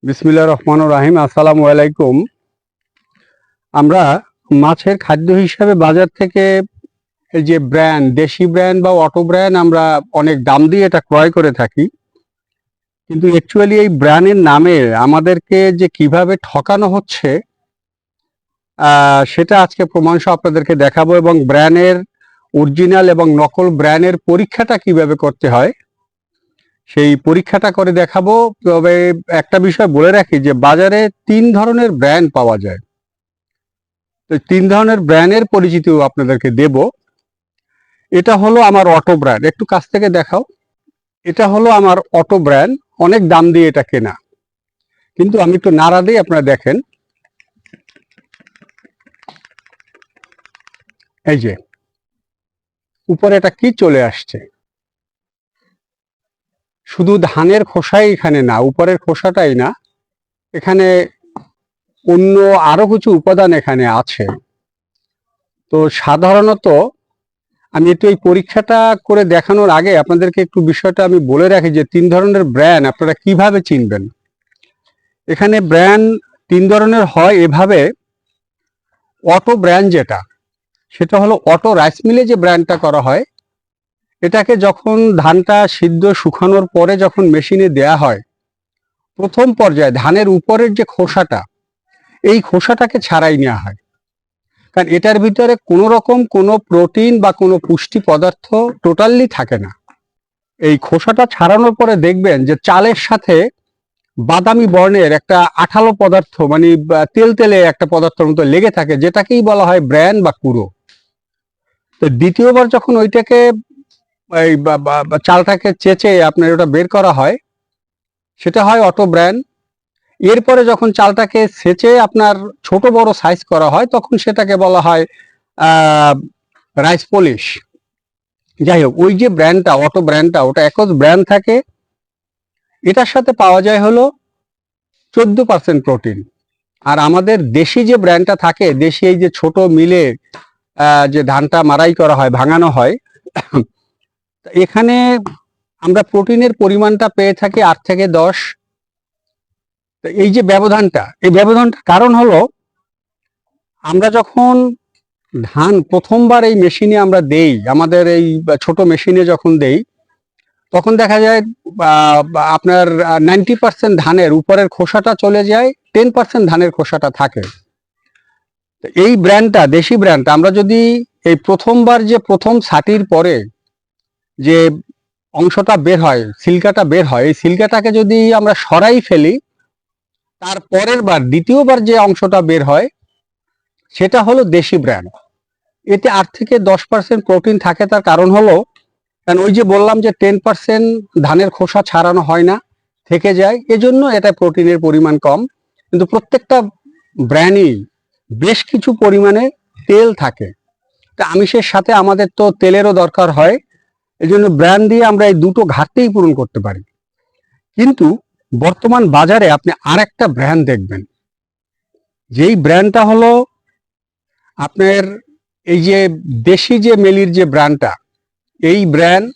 বিসমিল্লাহির রহমানির রহিম। আসসালামু আলাইকুম। আমরা মাছের খাদ্য হিসাবে বাজার থেকে এই যে ব্র্যান্ড, দেশি ব্র্যান্ড বা অটো ব্র্যান্ড আমরা অনেক দাম দিয়ে এটা ক্রয় করে থাকি। কিন্তু অ্যাকচুয়ালি এই ব্র্যান্ডের নামে আমাদেরকে যে কিভাবে ঠকানো হচ্ছে সেটা আজকে প্রমাণসহ আপনাদেরকে দেখাবো, এবং ব্র্যান্ডের অরিজিনাল এবং নকল ব্র্যান্ডের পরীক্ষাটা কিভাবে করতে হয় সেই পরীক্ষাটা করে দেখাবো। তবে একটা বিষয় বলে রাখি যে বাজারে ৩ ধরনের ব্র্যান্ড পাওয়া যায়। তো ৩ ধরনের ব্র্যান্ডের পরিচিতিও আপনাদেরকে দেব। এটা হলো আমার অটো ব্র্যান্ড, একটু কাছ থেকে দেখাও। এটা হলো আমার অটো ব্র্যান্ড, অনেক দাম দিয়ে এটা কেনা, কিন্তু আমি একটু নাড়া দিই, আপনারা দেখেন। এই যে উপরে এটা কি চলে আসছে, শুধু ধানের খোসাই এখানে না, উপরের খোসাটাই না, এখানে অন্য আরো কিছু উপাদান এখানে আছে। তো সাধারণত আমি একটু এই পরীক্ষাটা করে দেখানোর আগে আপনাদেরকে একটু বিষয়টা আমি বলে রাখি যে ৩ ধরনের ব্র্যান্ড আপনারা কিভাবে চিনবেন। এখানে ব্র্যান্ড ৩ ধরনের হয় এভাবে। অটো ব্র্যান্ড সেটা হলো অটো রাইস মিলে যে ব্র্যান্ডটা করা হয়, এটাকে যখন ধানটা সিদ্ধ শুকানোর পরে যখন মেশিনে দেয়া হয়, প্রথম পর্যায়ে ধানের উপরের যে খোসাটা, এই খোসাটাকে ছাড়াই নেওয়া হয়, কারণ এটার ভিতরে কোনো রকম কোনো প্রোটিন বা কোনো পুষ্টি পদার্থ টোটালি থাকে না। এই খোসাটা ছাড়ানোর পরে দেখবেন যে চালের সাথে বাদামি বর্ণের একটা আঠালো পদার্থ, মানে তেল তেলে একটা পদার্থের মতো লেগে থাকে, যেটাকেই বলা হয় ব্র্যান বা কুড়ো। তো দ্বিতীয়বার যখন ওইটাকে এই চালটাকে চেঁচে আপনার ওটা বের করা হয়, সেটা হয় অটো ব্র্যান। এরপরে যখন চালটাকে ছেঁচে আপনার ছোট বড় সাইজ করা হয়, তখন সেটাকে বলা হয় রাইস পলিশ। যাই হোক, ওই যে ব্র্যান্ডটা, অটো ব্র্যান্ডটা, ওটা একজ ব্র্যান্ড থাকে। এটার সাথে পাওয়া যায় হলো 14% প্রোটিন। আর আমাদের দেশি যে ব্র্যান্ডটা থাকে, দেশি এই যে ছোট মিলে যে ধানটা মারাই করা হয়, ভাঙানো হয়, এখানে আমরা প্রোটিনের পরিমাণটা পেয়ে থাকি 8 থেকে 10। এই যে এই ব্যবধানটার কারণ হলো, আমরা যখন ধান প্রথমবার এই মেশিনে আমরা দেই, আমাদের এই ছোট মেশিনে যখন দেই, তখন দেখা যায় আপনার 90% ধানের উপরের খোসাটা চলে যায়, 10% ধানের খোসাটা থাকে। এই ব্র্যান্ডটা, দেশি ব্র্যান্ডটা, আমরা যদি এই প্রথমবার যে প্রথম ছাটির পরে যে অংশটা বের হয়, সিল্কাটা বের হয়, এই সিল্কাটাকে যদি আমরা সরাই ফেলি, তার পরের বার দ্বিতীয়বার যে অংশটা বের হয়, সেটা হলো দেশি ব্র্যান্ড। এতে 8 থেকে 10% প্রোটিন থাকে। তার কারণ হলো, কারণ ওই যে বললাম যে 10% ধানের খোসা ছাড়ানো হয় না, থেকে যায়, এজন্য এটা প্রোটিনের পরিমাণ কম। কিন্তু প্রত্যেকটা ব্র্যান্ডই বেশ কিছু পরিমাণে তেল থাকে। তা আমিষের সাথে আমাদের তো তেলেরও দরকার হয়, এই জন্য ব্র্যান্ড দিয়ে আমরা এই দুটো ঘাটতিই পূরণ করতে পারি। কিন্তু বর্তমান বাজারে আপনি আর একটা ব্র্যান্ড দেখবেন, যেই ব্র্যান্ডটা হলো আপনার এই যে দেশি যে মেলির যে ব্র্যান্ডটা, এই ব্র্যান্ড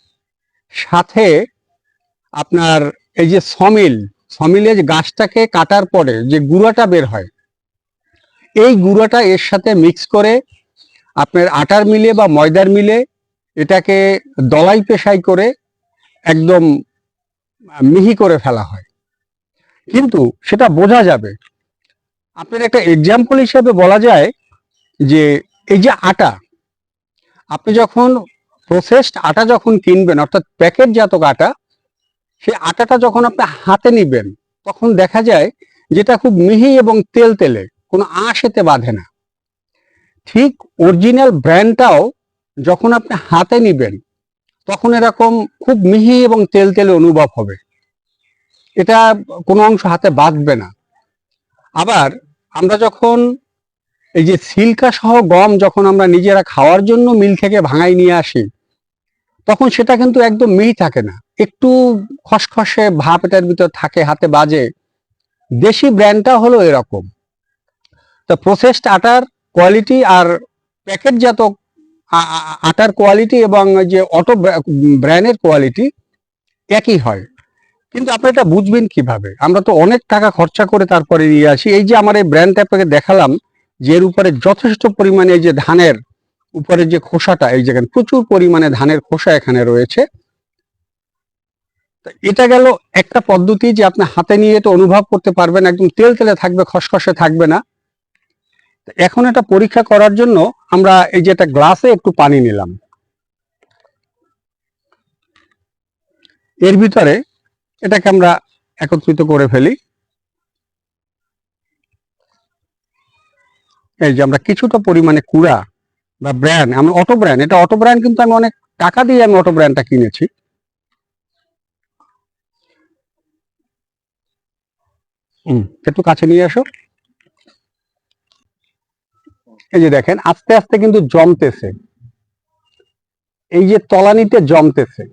সাথে আপনার এই যে সমিলে যে গাছটাকে কাটার পরে যে গুঁড়াটা বের হয়, এই গুঁড়াটা এর সাথে মিক্স করে আপনার আটার মিলে বা ময়দার মিলে এটাকে দলাই পেশাই করে একদম মিহি করে ফেলা হয়। কিন্তু সেটা বোঝা যাবে। আপনার একটা এক্সাম্পল হিসেবে বলা যায় যে এই যে আটা, আপনি যখন প্রসেসড আটা যখন কিনবেন, অর্থাৎ প্যাকেটজাত আটা, সেই আটাটা যখন আপনি হাতে নিবেন, তখন দেখা যায় যেটা খুব মিহি এবং তেল তেলে, কোনো আঁশ এতে বাঁধে না। ঠিক অরিজিনাল ব্র্যান্ডটাও যখন আপনি হাতে নিবেন, তখন এরকম খুব মিহি এবং তেল তেলে অনুভব হবে, এটা কোনো অংশ হাতে বাঁধবে না। আবার আমরা যখন এই যে সিল্কা সহ গম যখন আমরা নিজেরা খাওয়ার জন্য মিল থেকে ভাঙাই নিয়ে আসি, তখন সেটা কিন্তু একদম মিহি থাকে না, একটু খসখসে ভাব এটার ভিতর থাকে, হাতে বাজে। দেশি ব্র্যান্ডটা হলো এরকম। তো প্রসেসড আটার কোয়ালিটি আর প্যাকেটজাত আটার কোয়ালিটি এবং যে অটো ব্র্যান্ডের কোয়ালিটি একই হয়, কিন্তু আপনি এটা বুঝবেন কিভাবে? আমরা তো অনেক টাকা খরচা করে তারপরে নিয়ে আসি। এই যে আমার এই ব্র্যান্ডটা আপনাকে দেখালাম, যে এর উপরে যথেষ্ট পরিমাণে এই যে ধানের উপরে যে খোসাটা, এই জায়গায় প্রচুর পরিমাণে ধানের খোসা এখানে রয়েছে। এটা গেল একটা পদ্ধতি, যে আপনি হাতে নিয়ে এটা অনুভব করতে পারবেন, একদম তেল তেলে থাকবে, খসখসে থাকবে না। এখন এটা পরীক্ষা করার জন্য আমরা এই যে একটা গ্লাসে একটু পানি নিলাম, এর ভিতরে এটাকে আমরা একত্রিত করে ফেলি। এই যে আমরা কিছুটা পরিমাণে কুড়া বা ব্র্যান্ড, আমরা অটো ব্র্যান্ড, এটা অটো ব্র্যান্ড, কিন্তু আমি অনেক টাকা দিয়ে আমি অটো ব্র্যান্ডটা কিনেছি। একটু কাছে নিয়ে আসো। এই যে দেখেন আস্তে আস্তে কিন্তু জমতেছে, এই যে তলানিতে জমতেছে।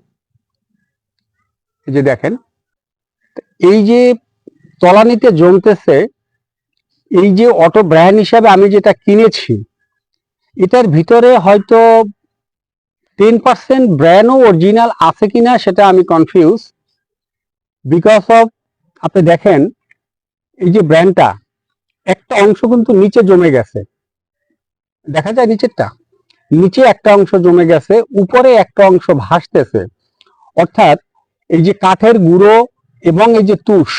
এই যে দেখেন, এই যে তলানিতে জমতেছে, এই যে অটো ব্র্যান্ড হিসাবে আমি যেটা কিনেছি, এটার ভিতরে হয়তো 10% ব্র্যান্ডও অরিজিনাল আছে কিনা সেটা আমি কনফিউজ। বিকজ অফ, আপনি দেখেন এই যে ব্র্যান্ডটা একটা অংশ কিন্তু নিচে জমে গেছে, দেখা যায় নিচেরটা, নিচে একটা অংশ জমে গেছে, উপরে একটা অংশ ভাসতেছে। অর্থাৎ এই যে কাঠের গুঁড়ো এবং এই যে তুষ,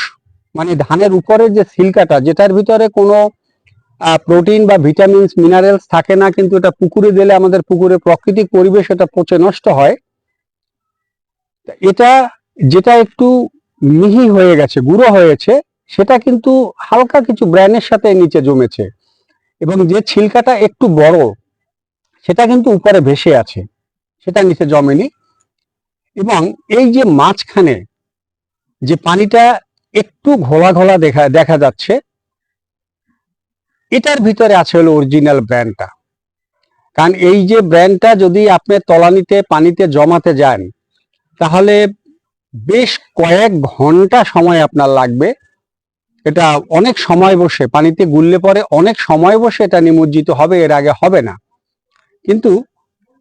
মানে ধানের উপরে যে সিল্কাটা, যেটার ভিতরে কোনো প্রোটিন বা ভিটামিনস মিনারেলস থাকে না, কিন্তু এটা পুকুরে দিলে আমাদের পুকুরে প্রাকৃতিক পরিবেশ এটা পচে নষ্ট হয়। এটা যেটা একটু মিহি হয়ে গেছে, গুঁড়ো হয়েছে, সেটা কিন্তু হালকা কিছু ব্র্যান্ডের সাথে নিচে জমেছে, এবং যে ছিলকাটা একটু বড় সেটা কিন্তু উপরে ভেসে আছে, সেটা নিচে জমেনি। এবং এই যে মাঝখানে যে পানিটা একটু ঘোলা ঘোলা দেখা যাচ্ছে, এটার ভিতরে আছে হলো অরিজিনাল ব্র্যান্ডটা। কারণ এই যে ব্র্যান্ডটা যদি আপনি তলানিতে পানিতে জমাতে যান, তাহলে বেশ কয়েক ঘন্টা সময় আপনার লাগবে। এটা অনেক সময় বসে পানিতে গুললে পরে অনেক সময় বসে এটা নিমজ্জিত হবে, এর আগে হবে না। কিন্তু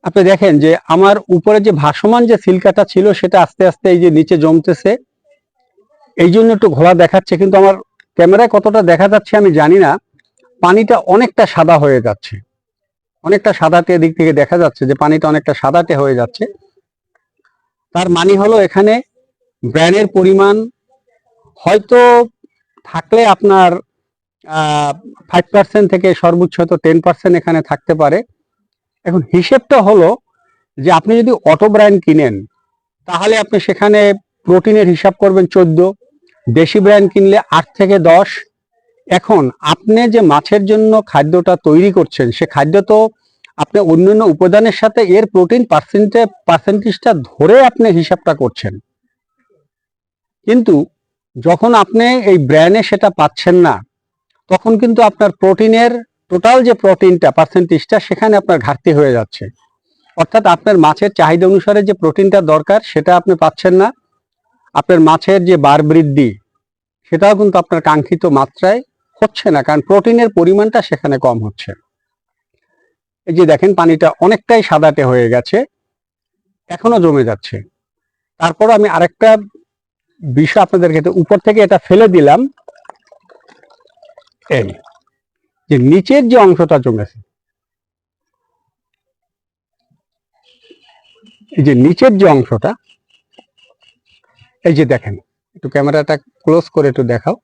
আপনি দেখেন যে আমার উপরে যে ভাসমান যে সিল্কাটা ছিল, সেটা আস্তে আস্তে এই যে নিচে জমতেছে, এই জন্য একটু ঘোলা দেখাচ্ছে, কিন্তু আমার ক্যামেরায় কতটা দেখা যাচ্ছে আমি জানি না। পানিটা অনেকটা সাদা হয়ে যাচ্ছে, অনেকটা সাদাটে, এদিক থেকে দেখা যাচ্ছে যে পানিটা অনেকটা সাদাটে হয়ে যাচ্ছে। তার মানে হলো এখানে ব্র্যান্ডের পরিমাণ হয়তো থাকলে আপনার 5% থেকে সর্বোচ্চ হয়তো 10% এখানে থাকতে পারে। এখন হিসেবটা হলো যে আপনি যদি অটো ব্র্যান্ড কিনেন, তাহলে আপনি সেখানে প্রোটিনের হিসাব করবেন 14, দেশি ব্র্যান্ড কিনলে 8 থেকে 10। এখন আপনি যে মাছের জন্য খাদ্যটা তৈরি করছেন, সে খাদ্য তো আপনি অন্যান্য উপাদানের সাথে এর প্রোটিন পার্সেন্টেজটা ধরে আপনি হিসাবটা করছেন। কিন্তু যখন আপনি এই ব্র্যান্ডে সেটা পাচ্ছেন না, তখন কিন্তু আপনার প্রোটিনের টোটাল যে প্রোটিনটা পার্সেন্টেজটা, সেখানে আপনার ঘাটতি হয়ে যাচ্ছে। অর্থাৎ আপনার মাছের চাহিদা অনুসারে যে প্রোটিনটা দরকার সেটা আপনি পাচ্ছেন না। আপনার মাছের যে বার বৃদ্ধি, সেটাও কিন্তু আপনার কাঙ্ক্ষিত মাত্রায় হচ্ছে না, কারণ প্রোটিনের পরিমাণটা সেখানে কম হচ্ছে। এই যে দেখেন পানিটা অনেকটাই সাদাটে হয়ে গেছে, এখনো জমে যাচ্ছে। তারপর আমি আরেকটা বিষয় আপনাদেরকে, উপর থেকে এটা ফেলে দিলাম, এই যে নিচের যে অংশটা জমেছে, এই যে নিচের যে অংশটা, এই যে দেখেন, একটু ক্যামেরাটা ক্লোজ করে একটু দেখাও।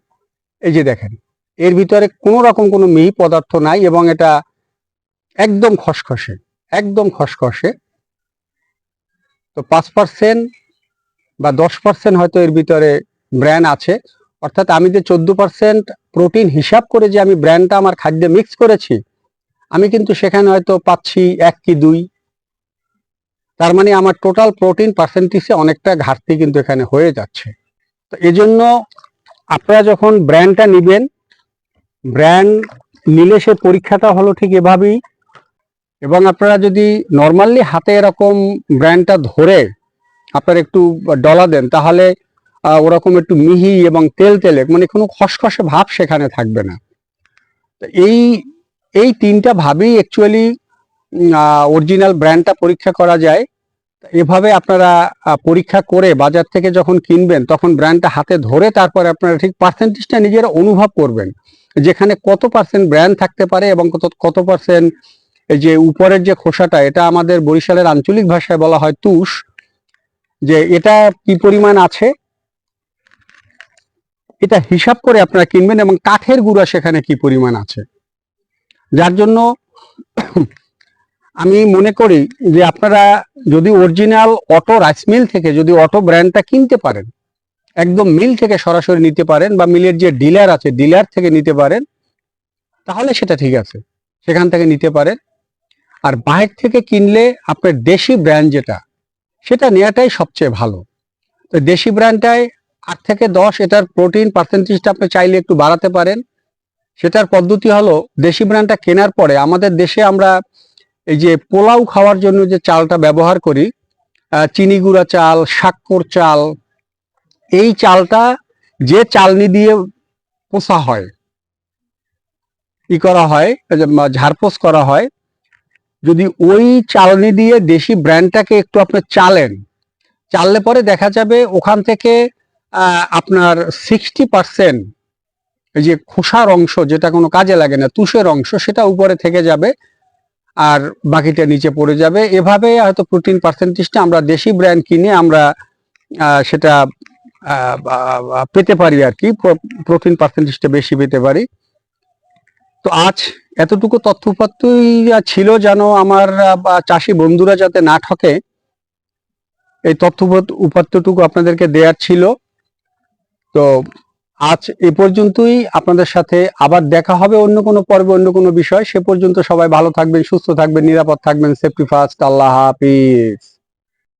এই যে দেখেন, এর ভিতরে কোনো রকম কোনো মিহি পদার্থ নাই, এবং এটা একদম খসখসে, একদম খসখসে। তো 5% বা 10% হয়তো এর ভিতরে ব্র্যান্ড আছে। অর্থাৎ আমি যে 14% প্রোটিন হিসাব করে যে আমি ব্র্যান্ডটা আমার খাদ্যে মিক্স করেছি, আমি কিন্তু সেখানে হয়তো পাচ্ছি 1 কি 2। তার মানে আমার টোটাল প্রোটিন পার্সেন্টেজে অনেকটা ঘাটতি কিন্তু এখানে হয়ে যাচ্ছে। তো এজন্য আপনারা যখন ব্র্যান্ডটা নিবেন, ব্র্যান্ড নিলে সে পরীক্ষাটা হলো ঠিক এভাবেই। এবং আপনারা যদি নর্মালি হাতে এরকম ব্র্যান্ডটা ধরে আপনারা একটু ডলা দেন, তাহলে ওরকম একটু মিহি এবং তেল তেলে, মানে কোনো খসখসে ভাব সেখানে থাকবে না। তো এই 3টা ভাবেই অ্যাকচুয়ালি অরিজিনাল ব্র্যান্ডটা পরীক্ষা করা যায়। এভাবে আপনারা পরীক্ষা করে বাজার থেকে যখন কিনবেন তখন ব্র্যান্ডটা হাতে ধরে তারপরে আপনারা ঠিক পার্সেন্টেজটা নিজেরা অনুভব করবেন, যেখানে কত পার্সেন্ট ব্র্যান্ড থাকতে পারে এবং কত কত পার্সেন্ট এই যে উপরের যে খোসাটা, এটা আমাদের বরিশালের আঞ্চলিক ভাষায় বলা হয় তুষ, যে এটা কি পরিমাণ আছে এটা হিসাব করে আপনারা কিনবেন, এবং কাঠের গুঁড়া সেখানে কি পরিমাণ আছে। যার জন্য আমি মনে করি যে আপনারা যদি অরিজিনাল অটো রাইস মিল থেকে যদি অটো ব্র্যান্ডটা কিনতে পারেন, একদম মিল থেকে সরাসরি নিতে পারেন, বা মিলের যে ডিলার আছে ডিলার থেকে নিতে পারেন, তাহলে সেটা ঠিক আছে, সেখান থেকে নিতে পারেন। আর বাইরে থেকে কিনলে আপনার দেশি ব্র্যান্ড যেটা, সেটা নেওয়াটাই সবচেয়ে ভালো। তো দেশি ব্র্যান্ডটায় 8 থেকে 10 এটার প্রোটিন পার্সেন্টেজটা আপনি চাইলে একটু বাড়াতে পারেন। সেটার পদ্ধতি হলো, দেশি ব্র্যান্ডটা কেনার পরে আমাদের দেশে আমরা এই যে পোলাও খাওয়ার জন্য যে চালটা ব্যবহার করি, চিনি গুঁড়া চাল, শাক্কর চাল, এই চালটা যে চালনি দিয়ে পোষা হয়, করা হয়, ঝাড়পোষ করা হয়, যদি ওই চালনি দিয়ে দেশি ব্র্যান্ডটাকে একটু আপনি চাললে পরে দেখা যাবে ওখান থেকে আপনার 60% এই যে খোসার অংশ, যেটা কোনো কাজে লাগে না, তুষের অংশ, সেটা উপরে থেকে যাবে আর বাকিটা নিচে পড়ে যাবে। এভাবে হয়তো প্রোটিন পার্সেন্টেজটা আমরা দেশি ব্র্যান্ড কিনে আমরা সেটা পেতে পারি আর কি, প্রোটিন পার্সেন্টেজটা বেশি পেতে পারি। তো আজ এতটুকু তথ্যপাত্রই ছিল, যেন আমার চাষি বন্ধুরা যাতে না ঠকে, এই তথ্য উপাত্তটুকু আপনাদেরকে দেওয়ার ছিল। তো আজ এ পর্যন্তই, আপনাদের সাথে আবার দেখা হবে অন্য কোনো পর্বে অন্য কোনো বিষয়। সে পর্যন্ত সবাই ভালো থাকবেন, সুস্থ থাকবেন, নিরাপদ থাকবেন। Safety first. আল্লাহ হাফিজ।